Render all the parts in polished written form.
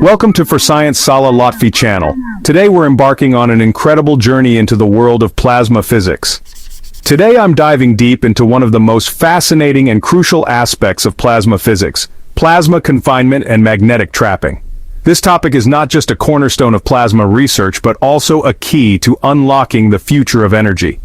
Welcome to For Science Salah Lotfy channel. Today we're embarking on an incredible journey into the world of plasma physics. Today I'm diving deep into one of the most fascinating and crucial aspects of plasma physics, plasma confinement and magnetic trapping. This topic is not just a cornerstone of plasma research but also a key to unlocking the future of energy.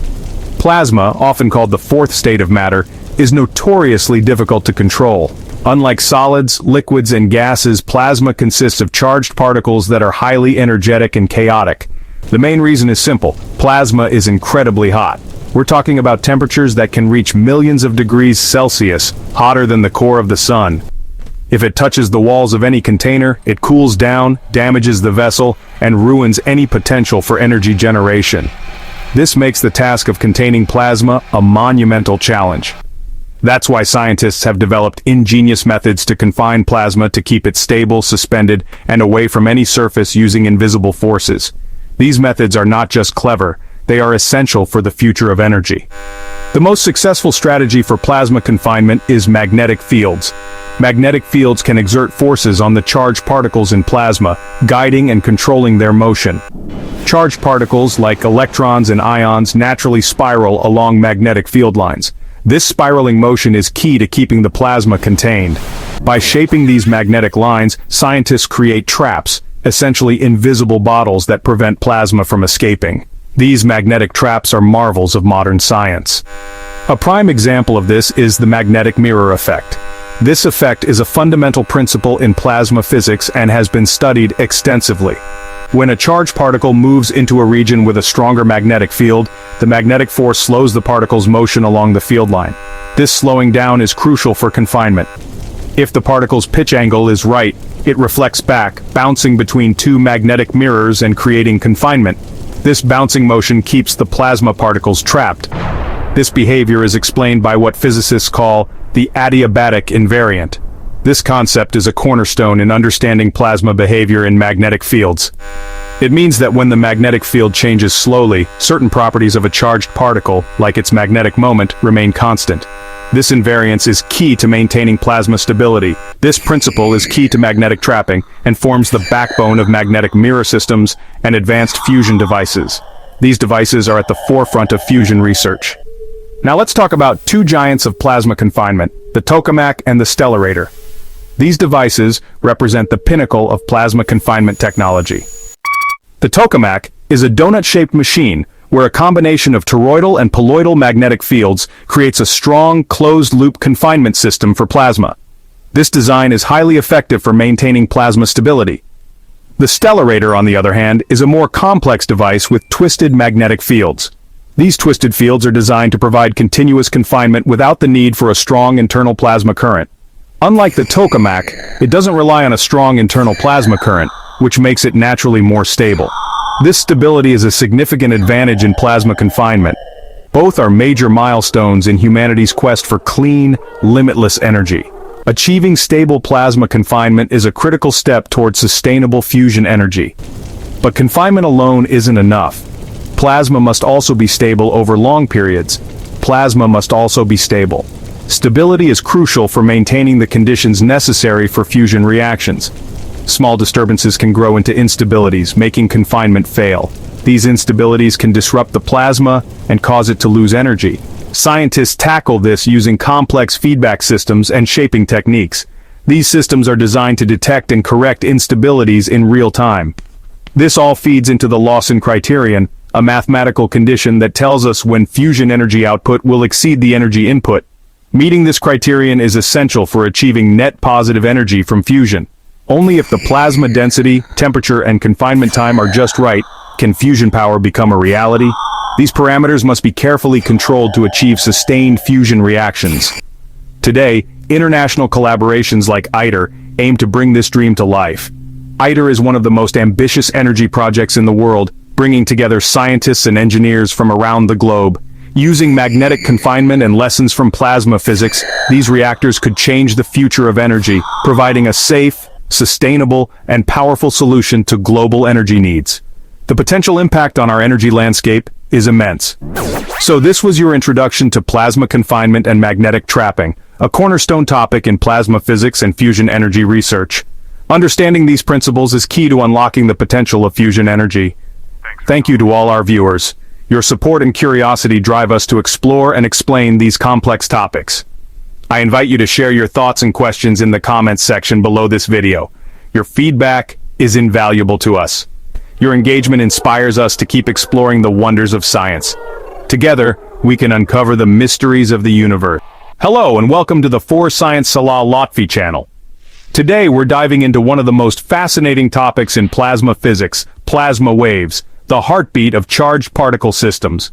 Plasma, often called the fourth state of matter, is notoriously difficult to control. Unlike solids, liquids, and gases, plasma consists of charged particles that are highly energetic and chaotic. The main reason is simple: plasma is incredibly hot. We're talking about temperatures that can reach millions of degrees Celsius, hotter than the core of the sun. If it touches the walls of any container, it cools down, damages the vessel, and ruins any potential for energy generation. This makes the task of containing plasma a monumental challenge. That's why scientists have developed ingenious methods to confine plasma to keep it stable, suspended, and away from any surface using invisible forces. These methods are not just clever, they are essential for the future of energy. The most successful strategy for plasma confinement is magnetic fields. Magnetic fields can exert forces on the charged particles in plasma, guiding and controlling their motion. Charged particles, like electrons and ions, naturally spiral along magnetic field lines. This spiraling motion is key to keeping the plasma contained. By shaping these magnetic lines, scientists create traps, essentially invisible bottles that prevent plasma from escaping. These magnetic traps are marvels of modern science. A prime example of this is the magnetic mirror effect. This effect is a fundamental principle in plasma physics and has been studied extensively. When a charged particle moves into a region with a stronger magnetic field, the magnetic force slows the particle's motion along the field line. This slowing down is crucial for confinement. If the particle's pitch angle is right, it reflects back, bouncing between two magnetic mirrors and creating confinement. This bouncing motion keeps the plasma particles trapped. This behavior is explained by what physicists call the adiabatic invariant. This concept is a cornerstone in understanding plasma behavior in magnetic fields. It means that when the magnetic field changes slowly, certain properties of a charged particle, like its magnetic moment, remain constant. This invariance is key to maintaining plasma stability. This principle is key to magnetic trapping and forms the backbone of magnetic mirror systems and advanced fusion devices. These devices are at the forefront of fusion research. Now let's talk about two giants of plasma confinement, the tokamak and the stellarator. These devices represent the pinnacle of plasma confinement technology. The tokamak is a donut-shaped machine where a combination of toroidal and poloidal magnetic fields creates a strong, closed-loop confinement system for plasma. This design is highly effective for maintaining plasma stability. The stellarator, on the other hand, is a more complex device with twisted magnetic fields. These twisted fields are designed to provide continuous confinement without the need for a strong internal plasma current. Unlike the tokamak, it doesn't rely on a strong internal plasma current, which makes it naturally more stable. This stability is a significant advantage in plasma confinement. Both are major milestones in humanity's quest for clean, limitless energy. Achieving stable plasma confinement is a critical step towards sustainable fusion energy. But confinement alone isn't enough. Plasma must also be stable over long periods. Plasma must also be stable. Stability is crucial for maintaining the conditions necessary for fusion reactions. Small disturbances can grow into instabilities, making confinement fail. These instabilities can disrupt the plasma and cause it to lose energy. Scientists tackle this using complex feedback systems and shaping techniques. These systems are designed to detect and correct instabilities in real time. This all feeds into the Lawson criterion, a mathematical condition that tells us when fusion energy output will exceed the energy input. Meeting this criterion is essential for achieving net positive energy from fusion. Only if the plasma density, temperature, and confinement time are just right can fusion power become a reality. These parameters must be carefully controlled to achieve sustained fusion reactions. Today, international collaborations like ITER aim to bring this dream to life. ITER is one of the most ambitious energy projects in the world, bringing together scientists and engineers from around the globe. Using magnetic confinement and lessons from plasma physics, these reactors could change the future of energy, providing a safe, sustainable, and powerful solution to global energy needs. The potential impact on our energy landscape is immense. So this was your introduction to plasma confinement and magnetic trapping, a cornerstone topic in plasma physics and fusion energy research. Understanding these principles is key to unlocking the potential of fusion energy. Thank you to all our viewers. Your support and curiosity drive us to explore and explain these complex topics. I invite you to share your thoughts and questions in the comments section below this video. Your feedback is invaluable to us. Your engagement inspires us to keep exploring the wonders of science. Together, we can uncover the mysteries of the universe. Hello and welcome to the For Science Salah Lotfy channel. Today we're diving into one of the most fascinating topics in plasma physics, plasma waves, the heartbeat of charged particle systems.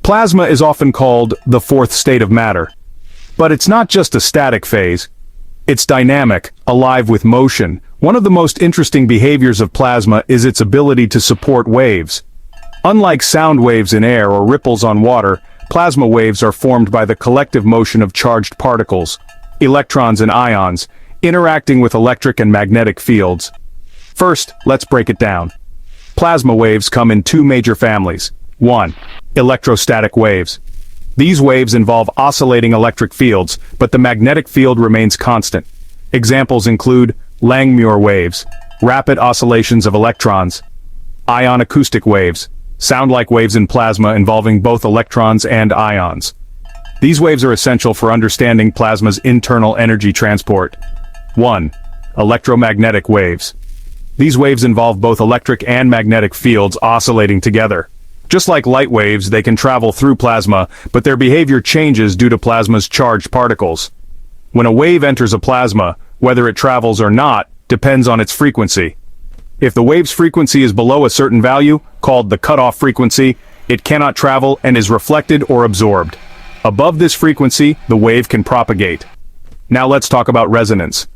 Plasma is often called the fourth state of matter. But it's not just a static phase. It's dynamic, alive with motion. One of the most interesting behaviors of plasma is its ability to support waves. Unlike sound waves in air or ripples on water, plasma waves are formed by the collective motion of charged particles, electrons and ions, interacting with electric and magnetic fields. First, let's break it down. Plasma waves come in two major families. 1. Electrostatic waves. These waves involve oscillating electric fields, but the magnetic field remains constant. Examples include Langmuir waves, rapid oscillations of electrons, ion acoustic waves, sound-like waves in plasma involving both electrons and ions. These waves are essential for understanding plasma's internal energy transport. 1. Electromagnetic waves. These waves involve both electric and magnetic fields oscillating together. Just like light waves, they can travel through plasma, but their behavior changes due to plasma's charged particles. When a wave enters a plasma, whether it travels or not, depends on its frequency. If the wave's frequency is below a certain value, called the cutoff frequency, it cannot travel and is reflected or absorbed. Above this frequency, the wave can propagate. Now let's talk about resonance.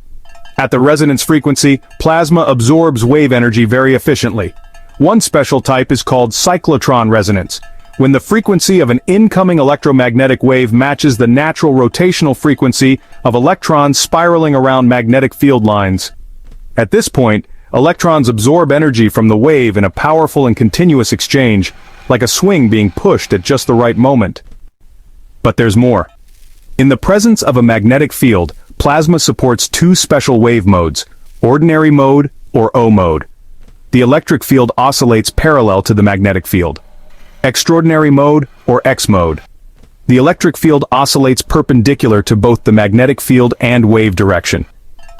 At the resonance frequency, plasma absorbs wave energy very efficiently. One special type is called cyclotron resonance, when the frequency of an incoming electromagnetic wave matches the natural rotational frequency of electrons spiraling around magnetic field lines. At this point, electrons absorb energy from the wave in a powerful and continuous exchange, like a swing being pushed at just the right moment. But there's more. In the presence of a magnetic field, plasma supports two special wave modes, ordinary mode or O mode. The electric field oscillates parallel to the magnetic field. Extraordinary mode or X mode. The electric field oscillates perpendicular to both the magnetic field and wave direction.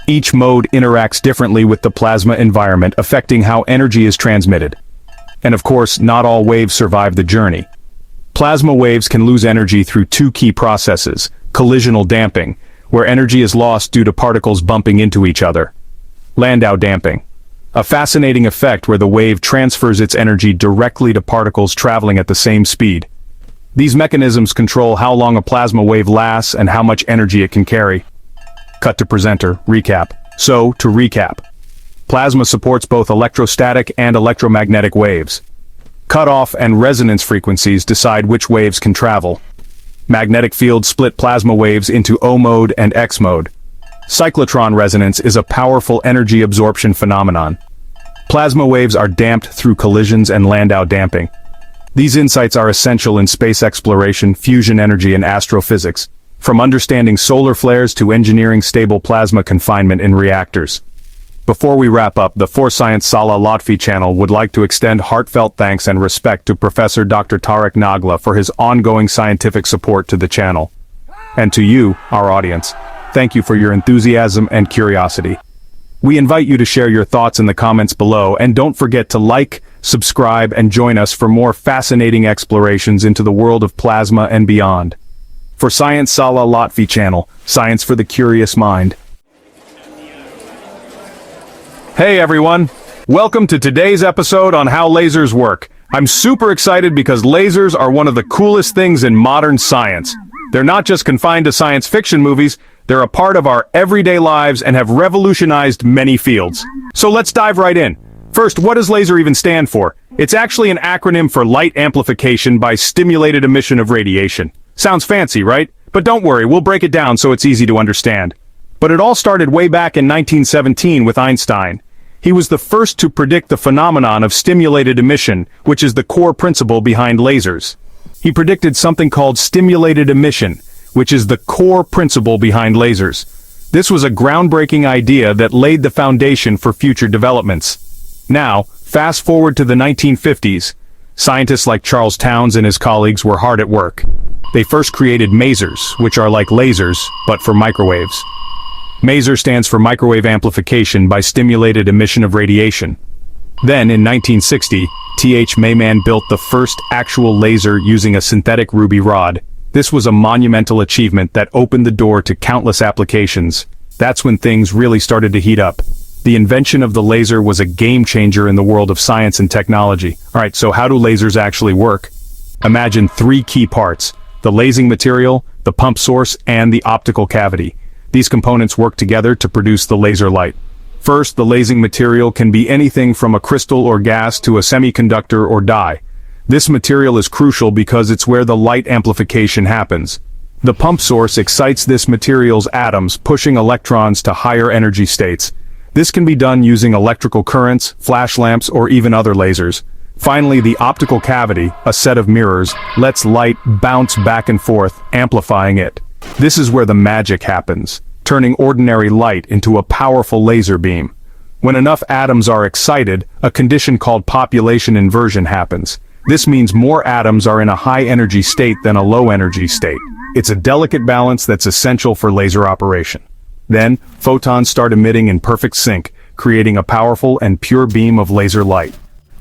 Each mode interacts differently with the plasma environment, affecting how energy is transmitted. And of course, not all waves survive the journey. Plasma waves can lose energy through two key processes: collisional damping, where energy is lost due to particles bumping into each other. Landau damping, a fascinating effect where the wave transfers its energy directly to particles traveling at the same speed. These mechanisms control how long a plasma wave lasts and how much energy it can carry. Cut to presenter, recap. So, to recap. Plasma supports both electrostatic and electromagnetic waves. Cutoff and resonance frequencies decide which waves can travel. Magnetic fields split plasma waves into O mode and X mode. Cyclotron resonance is a powerful energy absorption phenomenon. Plasma waves are damped through collisions and Landau damping. These insights are essential in space exploration, fusion energy, and astrophysics, from understanding solar flares to engineering stable plasma confinement in reactors. Before we wrap up, the For Science Salah Lotfy channel would like to extend heartfelt thanks and respect to Professor Dr. Tarek Nagla for his ongoing scientific support to the channel. And to you, our audience, thank you for your enthusiasm and curiosity. We invite you to share your thoughts in the comments below, and don't forget to like, subscribe, and join us for more fascinating explorations into the world of plasma and beyond. For Science Salah Lotfy channel, science for the curious mind. Hey everyone! Welcome to today's episode on how lasers work. I'm super excited because lasers are one of the coolest things in modern science. They're not just confined to science fiction movies, they're a part of our everyday lives and have revolutionized many fields. So let's dive right in. First, what does laser even stand for? It's actually an acronym for light amplification by stimulated emission of radiation. Sounds fancy, right? But don't worry, we'll break it down so it's easy to understand. But it all started way back in 1917 with Einstein. He was the first to predict the phenomenon of stimulated emission, which is the core principle behind lasers. He predicted something called stimulated emission, which is the core principle behind lasers. This was a groundbreaking idea that laid the foundation for future developments. Now, fast forward to the 1950s. Scientists like Charles Townes and his colleagues were hard at work. They first created masers, which are like lasers, but for microwaves. Maser stands for microwave amplification by stimulated emission of radiation. Then, in 1960, T.H. Mayman built the first actual laser using a synthetic ruby rod. This was a monumental achievement that opened the door to countless applications. That's when things really started to heat up. The invention of the laser was a game changer in the world of science and technology. Alright, so how do lasers actually work? Imagine three key parts: the lasing material, the pump source, and the optical cavity. These components work together to produce the laser light. First, the lasing material can be anything from a crystal or gas to a semiconductor or dye. This material is crucial because it's where the light amplification happens. The pump source excites this material's atoms, pushing electrons to higher energy states. This can be done using electrical currents, flash lamps, or even other lasers. Finally, the optical cavity, a set of mirrors, lets light bounce back and forth, amplifying it. This is where the magic happens, turning ordinary light into a powerful laser beam. When enough atoms are excited, a condition called population inversion happens. This means more atoms are in a high-energy state than a low-energy state. It's a delicate balance that's essential for laser operation. Then, photons start emitting in perfect sync, creating a powerful and pure beam of laser light.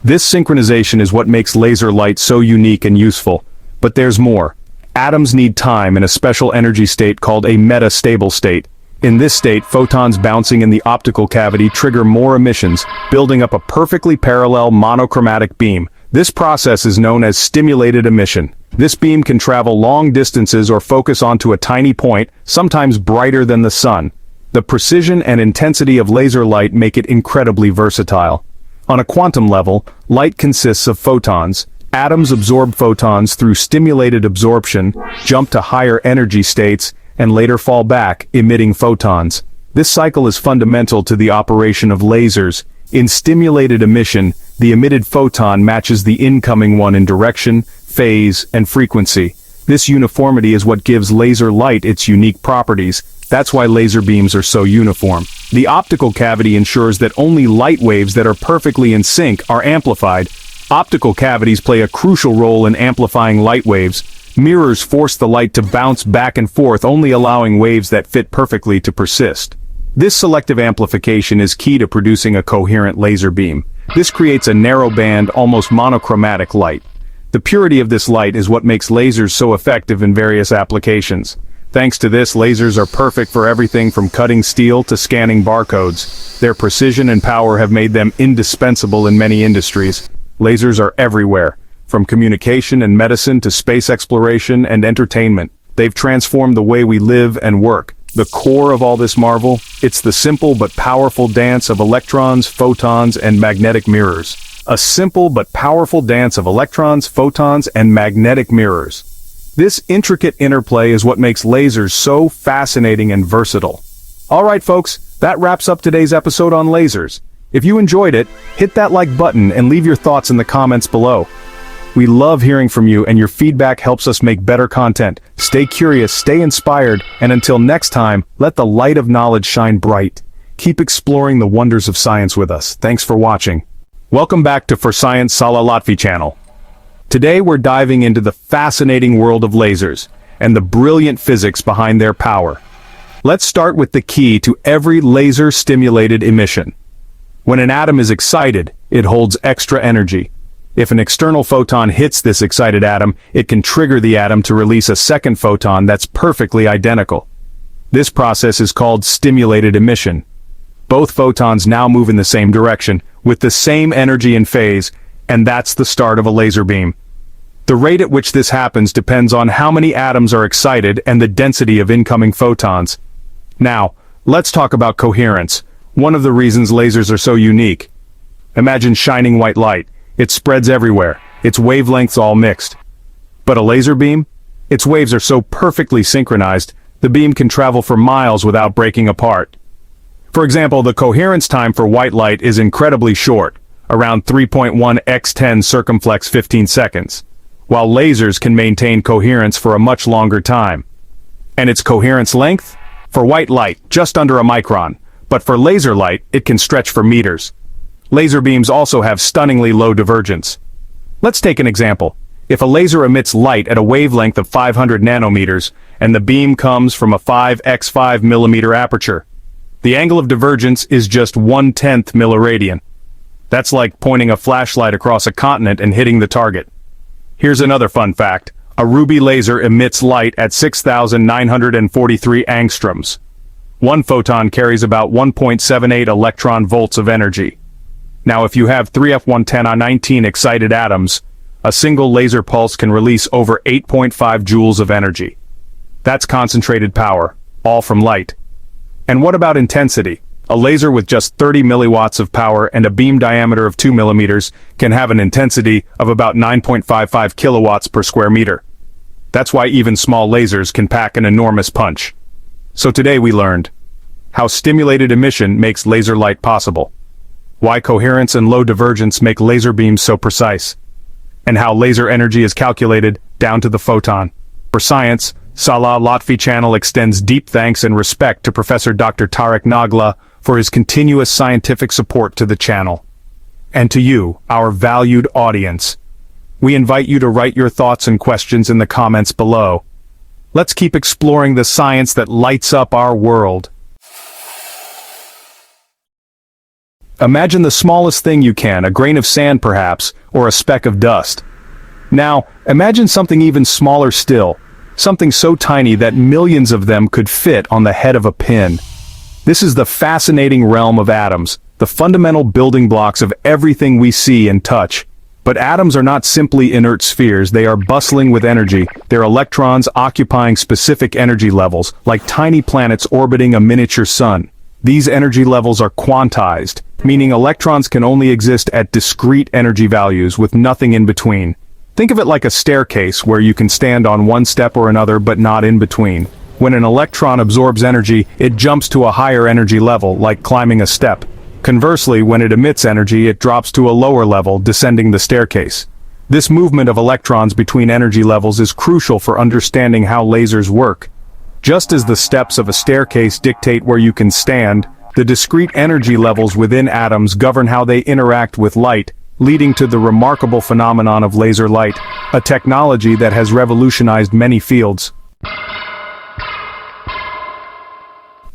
This synchronization is what makes laser light so unique and useful. But there's more. Atoms need time in a special energy state called a metastable state. In this state, photons bouncing in the optical cavity trigger more emissions, building up a perfectly parallel monochromatic beam. This process is known as stimulated emission. This beam can travel long distances or focus onto a tiny point, sometimes brighter than the sun. The precision and intensity of laser light make it incredibly versatile. On a quantum level, light consists of photons. Atoms absorb photons through stimulated absorption, jump to higher energy states, and later fall back, emitting photons. This cycle is fundamental to the operation of lasers. In stimulated emission, the emitted photon matches the incoming one in direction, phase, and frequency. This uniformity is what gives laser light its unique properties. That's why laser beams are so uniform. The optical cavity ensures that only light waves that are perfectly in sync are amplified. Optical cavities play a crucial role in amplifying light waves. Mirrors force the light to bounce back and forth, only allowing waves that fit perfectly to persist. This selective amplification is key to producing a coherent laser beam. This creates a narrow-band, almost monochromatic light. The purity of this light is what makes lasers so effective in various applications. Thanks to this, lasers are perfect for everything from cutting steel to scanning barcodes. Their precision and power have made them indispensable in many industries. Lasers are everywhere, from communication and medicine to space exploration and entertainment. They've transformed the way we live and work. The core of all this marvel, it's the simple but powerful dance of electrons, photons, and magnetic mirrors. A simple but powerful dance of electrons, photons, and magnetic mirrors. This intricate interplay is what makes lasers so fascinating and versatile. Alright folks, that wraps up today's episode on lasers. If you enjoyed it, hit that like button and leave your thoughts in the comments below. We love hearing from you, and your feedback helps us make better content. Stay curious, stay inspired, and until next time, let the light of knowledge shine bright. Keep exploring the wonders of science with us. Thanks for watching. Welcome back to For Science Salah Lotfy channel. Today we're diving into the fascinating world of lasers, and the brilliant physics behind their power. Let's start with the key to every laser-stimulated emission. When an atom is excited, it holds extra energy. If an external photon hits this excited atom, it can trigger the atom to release a second photon that's perfectly identical. This process is called stimulated emission. Both photons now move in the same direction, with the same energy and phase, and that's the start of a laser beam. The rate at which this happens depends on how many atoms are excited and the density of incoming photons. Now, let's talk about coherence, one of the reasons lasers are so unique. Imagine shining white light. It spreads everywhere, its wavelengths all mixed. But a laser beam? Its waves are so perfectly synchronized, the beam can travel for miles without breaking apart. For example, the coherence time for white light is incredibly short, around 3.1 x 10 circumflex 15 seconds, while lasers can maintain coherence for a much longer time. And its coherence length? For white light, just under a micron, but for laser light, it can stretch for meters. Laser beams also have stunningly low divergence. Let's take an example. If a laser emits light at a wavelength of 500 nanometers, and the beam comes from a 5x5 millimeter aperture, the angle of divergence is just 1/10 milliradian. That's like pointing a flashlight across a continent and hitting the target. Here's another fun fact. A ruby laser emits light at 6,943 angstroms. One photon carries about 1.78 electron volts of energy. Now if you have 3F110I19 excited atoms, a single laser pulse can release over 8.5 joules of energy. That's concentrated power, all from light. And what about intensity? A laser with just 30 milliwatts of power and a beam diameter of 2 millimeters can have an intensity of about 9.55 kilowatts per square meter. That's why even small lasers can pack an enormous punch. So today we learned how stimulated emission makes laser light possible, why coherence and low divergence make laser beams so precise, and how laser energy is calculated down to the photon. For science, Salah Lotfy channel extends deep thanks and respect to Professor Dr. Tarek Nagla for his continuous scientific support to the channel. And to you, our valued audience, we invite you to write your thoughts and questions in the comments below. Let's keep exploring the science that lights up our world. Imagine the smallest thing you can, a grain of sand perhaps, or a speck of dust. Now, imagine something even smaller still, something so tiny that millions of them could fit on the head of a pin. This is the fascinating realm of atoms, the fundamental building blocks of everything we see and touch. But atoms are not simply inert spheres, they are bustling with energy, their electrons occupying specific energy levels, like tiny planets orbiting a miniature sun. These energy levels are quantized, meaning electrons can only exist at discrete energy values with nothing in between. Think of it like a staircase where you can stand on one step or another but not in between. When an electron absorbs energy, it jumps to a higher energy level, like climbing a step. Conversely, when it emits energy, it drops to a lower level, descending the staircase. This movement of electrons between energy levels is crucial for understanding how lasers work. Just as the steps of a staircase dictate where you can stand, the discrete energy levels within atoms govern how they interact with light, leading to the remarkable phenomenon of laser light, a technology that has revolutionized many fields.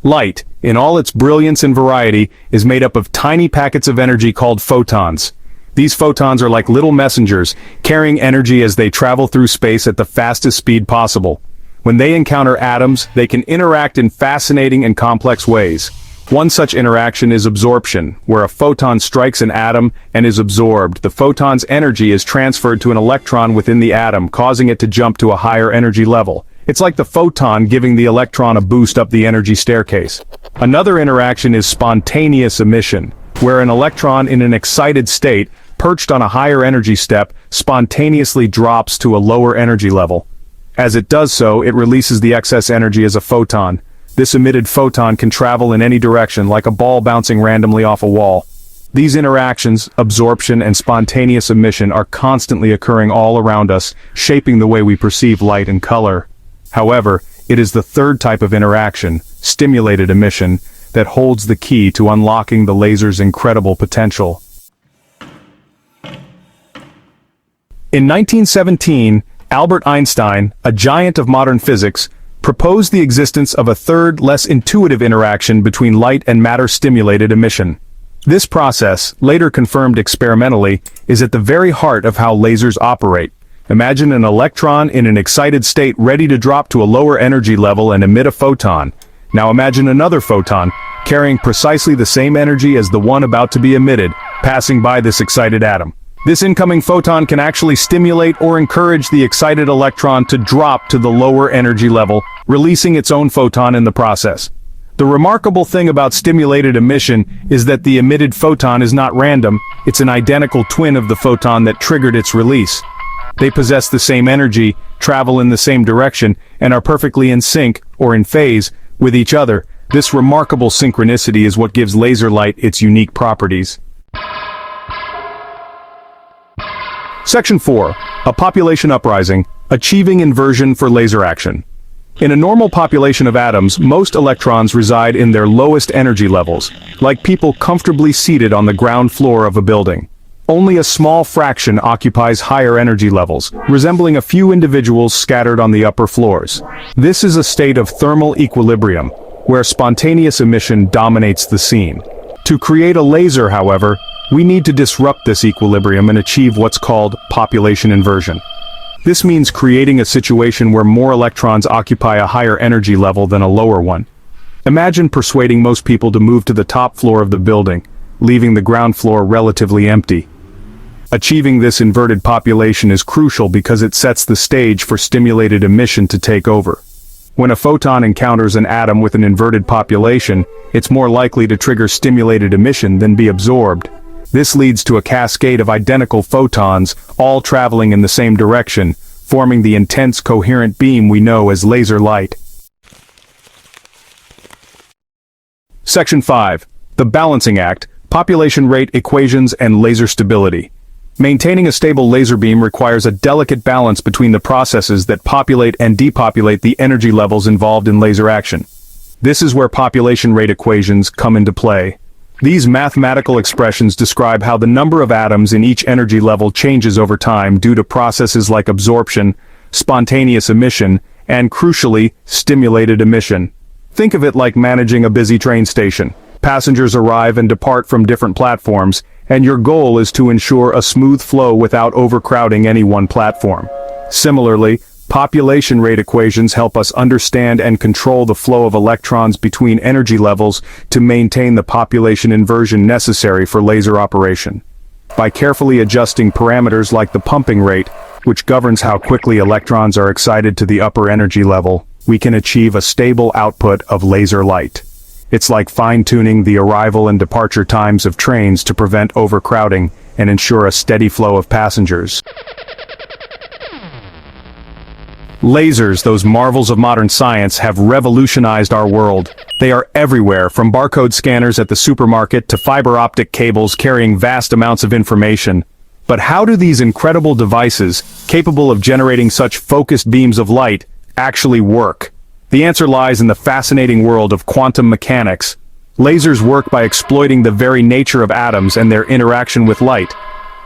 Light, in all its brilliance and variety, is made up of tiny packets of energy called photons. These photons are like little messengers, carrying energy as they travel through space at the fastest speed possible. When they encounter atoms, they can interact in fascinating and complex ways. One such interaction is absorption, where a photon strikes an atom and is absorbed. The photon's energy is transferred to an electron within the atom, causing it to jump to a higher energy level. It's like the photon giving the electron a boost up the energy staircase. Another interaction is spontaneous emission, where an electron in an excited state, perched on a higher energy step, spontaneously drops to a lower energy level. As it does so, it releases the excess energy as a photon. This emitted photon can travel in any direction, like a ball bouncing randomly off a wall. These interactions, absorption and spontaneous emission, are constantly occurring all around us, shaping the way we perceive light and color. However, it is the third type of interaction, stimulated emission, that holds the key to unlocking the laser's incredible potential. In 1917, Albert Einstein, a giant of modern physics, proposed the existence of a third, less intuitive interaction between light and matter-stimulated emission. This process, later confirmed experimentally, is at the very heart of how lasers operate. Imagine an electron in an excited state ready to drop to a lower energy level and emit a photon. Now imagine another photon, carrying precisely the same energy as the one about to be emitted, passing by this excited atom. This incoming photon can actually stimulate or encourage the excited electron to drop to the lower energy level, releasing its own photon in the process. The remarkable thing about stimulated emission is that the emitted photon is not random, it's an identical twin of the photon that triggered its release. They possess the same energy, travel in the same direction, and are perfectly in sync, or in phase, with each other. This remarkable synchronicity is what gives laser light its unique properties. Section 4. A population uprising, achieving inversion for laser action. In a normal population of atoms, most electrons reside in their lowest energy levels, like people comfortably seated on the ground floor of a building. Only a small fraction occupies higher energy levels, resembling a few individuals scattered on the upper floors. This is a state of thermal equilibrium, where spontaneous emission dominates the scene. To create a laser, however, we need to disrupt this equilibrium and achieve what's called population inversion. This means creating a situation where more electrons occupy a higher energy level than a lower one. Imagine persuading most people to move to the top floor of the building, leaving the ground floor relatively empty. Achieving this inverted population is crucial because it sets the stage for stimulated emission to take over. When a photon encounters an atom with an inverted population, it's more likely to trigger stimulated emission than be absorbed. This leads to a cascade of identical photons, all traveling in the same direction, forming the intense coherent beam we know as laser light. Section 5. The Balancing Act, Population Rate Equations and Laser Stability. Maintaining a stable laser beam requires a delicate balance between the processes that populate and depopulate the energy levels involved in laser action. This is where population rate equations come into play. These mathematical expressions describe how the number of atoms in each energy level changes over time due to processes like absorption, spontaneous emission, and crucially, stimulated emission. Think of it like managing a busy train station. Passengers arrive and depart from different platforms, and your goal is to ensure a smooth flow without overcrowding any one platform. Similarly, population rate equations help us understand and control the flow of electrons between energy levels to maintain the population inversion necessary for laser operation. By carefully adjusting parameters like the pumping rate, which governs how quickly electrons are excited to the upper energy level, we can achieve a stable output of laser light. It's like fine-tuning the arrival and departure times of trains to prevent overcrowding and ensure a steady flow of passengers. Lasers, those marvels of modern science, have revolutionized our world. They are everywhere, from barcode scanners at the supermarket to fiber optic cables carrying vast amounts of information. But how do these incredible devices, capable of generating such focused beams of light, actually work? The answer lies in the fascinating world of quantum mechanics. Lasers work by exploiting the very nature of atoms and their interaction with light.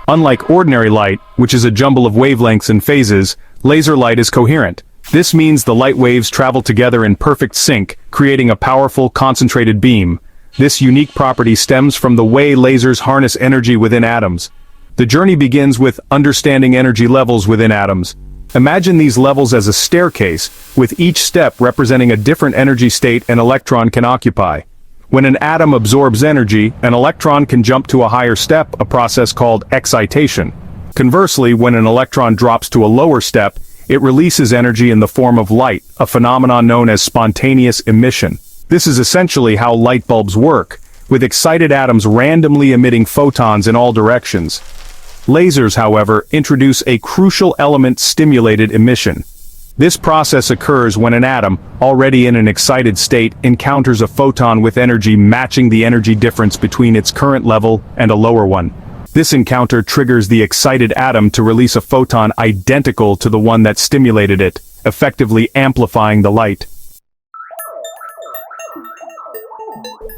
Unlike ordinary light, which is a jumble of wavelengths and phases, laser light is coherent. This means the light waves travel together in perfect sync, creating a powerful, concentrated beam. This unique property stems from the way lasers harness energy within atoms. The journey begins with understanding energy levels within atoms. Imagine these levels as a staircase, with each step representing a different energy state an electron can occupy. When an atom absorbs energy, an electron can jump to a higher step, a process called excitation. Conversely, when an electron drops to a lower step, it releases energy in the form of light, a phenomenon known as spontaneous emission. This is essentially how light bulbs work, with excited atoms randomly emitting photons in all directions. Lasers, however, introduce a crucial element: stimulated emission. This process occurs when an atom, already in an excited state, encounters a photon with energy matching the energy difference between its current level and a lower one. This encounter triggers the excited atom to release a photon identical to the one that stimulated it, effectively amplifying the light.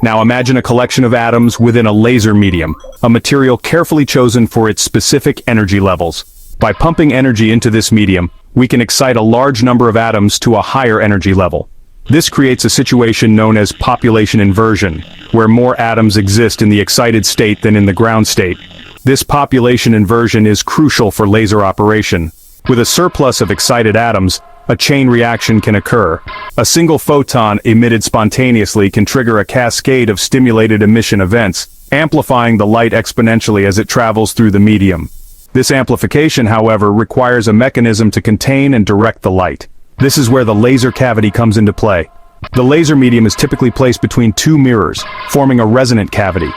Now imagine a collection of atoms within a laser medium, a material carefully chosen for its specific energy levels. By pumping energy into this medium, we can excite a large number of atoms to a higher energy level. This creates a situation known as population inversion, where more atoms exist in the excited state than in the ground state. This population inversion is crucial for laser operation. With a surplus of excited atoms, a chain reaction can occur. A single photon emitted spontaneously can trigger a cascade of stimulated emission events, amplifying the light exponentially as it travels through the medium. This amplification, however, requires a mechanism to contain and direct the light. This is where the laser cavity comes into play. The laser medium is typically placed between two mirrors, forming a resonant cavity.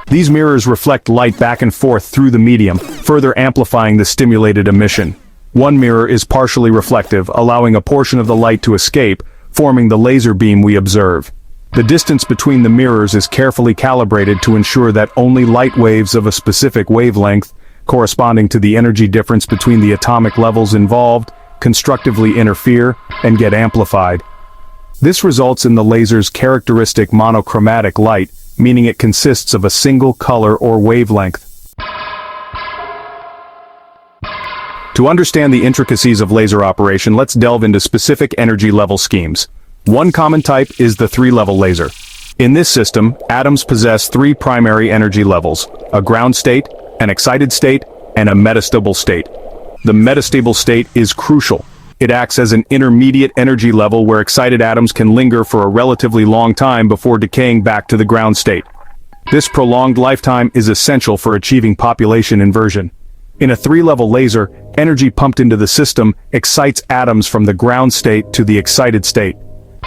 These mirrors reflect light back and forth through the medium, further amplifying the stimulated emission. One mirror is partially reflective, allowing a portion of the light to escape, forming the laser beam we observe. The distance between the mirrors is carefully calibrated to ensure that only light waves of a specific wavelength, corresponding to the energy difference between the atomic levels involved, constructively interfere and get amplified, This results in the laser's characteristic monochromatic light, meaning it consists of a single color or wavelength. To understand the intricacies of laser operation, let's delve into specific energy level schemes. One common type is the three-level laser. In this system, atoms possess three primary energy levels: a ground state, an excited state, and a metastable state. The metastable state is crucial. It acts as an intermediate energy level where excited atoms can linger for a relatively long time before decaying back to the ground state. This prolonged lifetime is essential for achieving population inversion. In a three-level laser, energy pumped into the system excites atoms from the ground state to the excited state.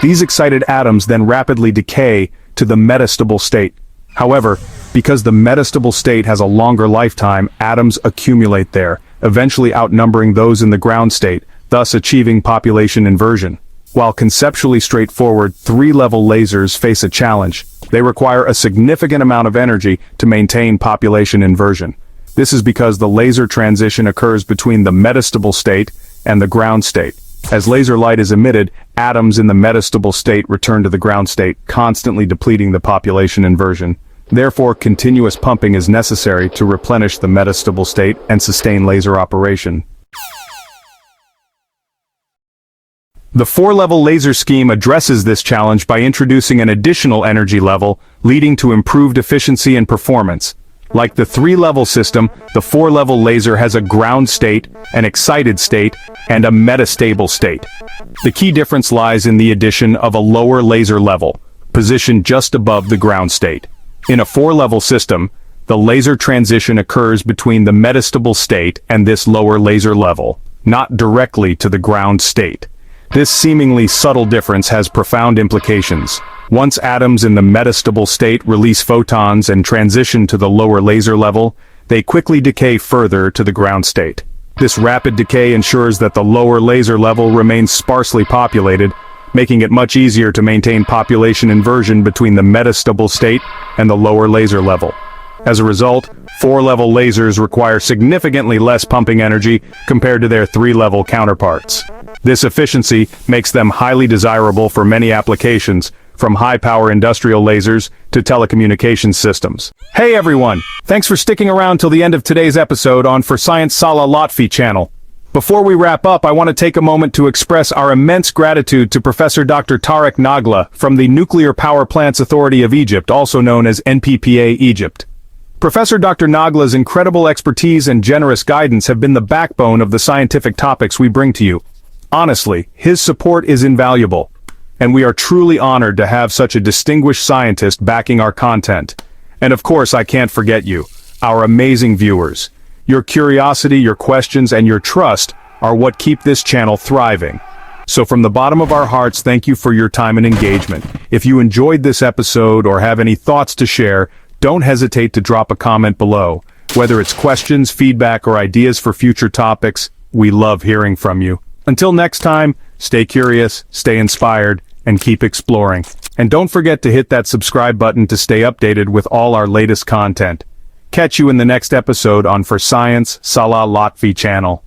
These excited atoms then rapidly decay to the metastable state. However, because the metastable state has a longer lifetime, atoms accumulate there, eventually outnumbering those in the ground state, thus achieving population inversion. While conceptually straightforward, three-level lasers face a challenge. They require a significant amount of energy to maintain population inversion. This is because the laser transition occurs between the metastable state and the ground state. As laser light is emitted, atoms in the metastable state return to the ground state, constantly depleting the population inversion. Therefore, continuous pumping is necessary to replenish the metastable state and sustain laser operation. The four-level laser scheme addresses this challenge by introducing an additional energy level, leading to improved efficiency and performance. Like the three-level system, the four-level laser has a ground state, an excited state, and a metastable state. The key difference lies in the addition of a lower laser level, positioned just above the ground state. In a four-level system, the laser transition occurs between the metastable state and this lower laser level, not directly to the ground state. This seemingly subtle difference has profound implications. Once atoms in the metastable state release photons and transition to the lower laser level, they quickly decay further to the ground state. This rapid decay ensures that the lower laser level remains sparsely populated, making it much easier to maintain population inversion between the metastable state and the lower laser level. As a result, four-level lasers require significantly less pumping energy compared to their three-level counterparts. This efficiency makes them highly desirable for many applications, from high-power industrial lasers to telecommunications systems. Hey everyone! Thanks for sticking around till the end of today's episode on For Science Salah Lotfy channel. Before we wrap up, I want to take a moment to express our immense gratitude to Professor Dr. Tarek Nagla from the Nuclear Power Plants Authority of Egypt, also known as NPPA Egypt. Professor Dr. Nagla's incredible expertise and generous guidance have been the backbone of the scientific topics we bring to you. Honestly, his support is invaluable, and we are truly honored to have such a distinguished scientist backing our content. And of course, I can't forget you, our amazing viewers. Your curiosity, your questions, and your trust are what keep this channel thriving. So from the bottom of our hearts, thank you for your time and engagement. If you enjoyed this episode or have any thoughts to share, don't hesitate to drop a comment below. Whether it's questions, feedback, or ideas for future topics, we love hearing from you. Until next time, stay curious, stay inspired, and keep exploring. And don't forget to hit that subscribe button to stay updated with all our latest content. Catch you in the next episode on For Science Salah Lotfy channel.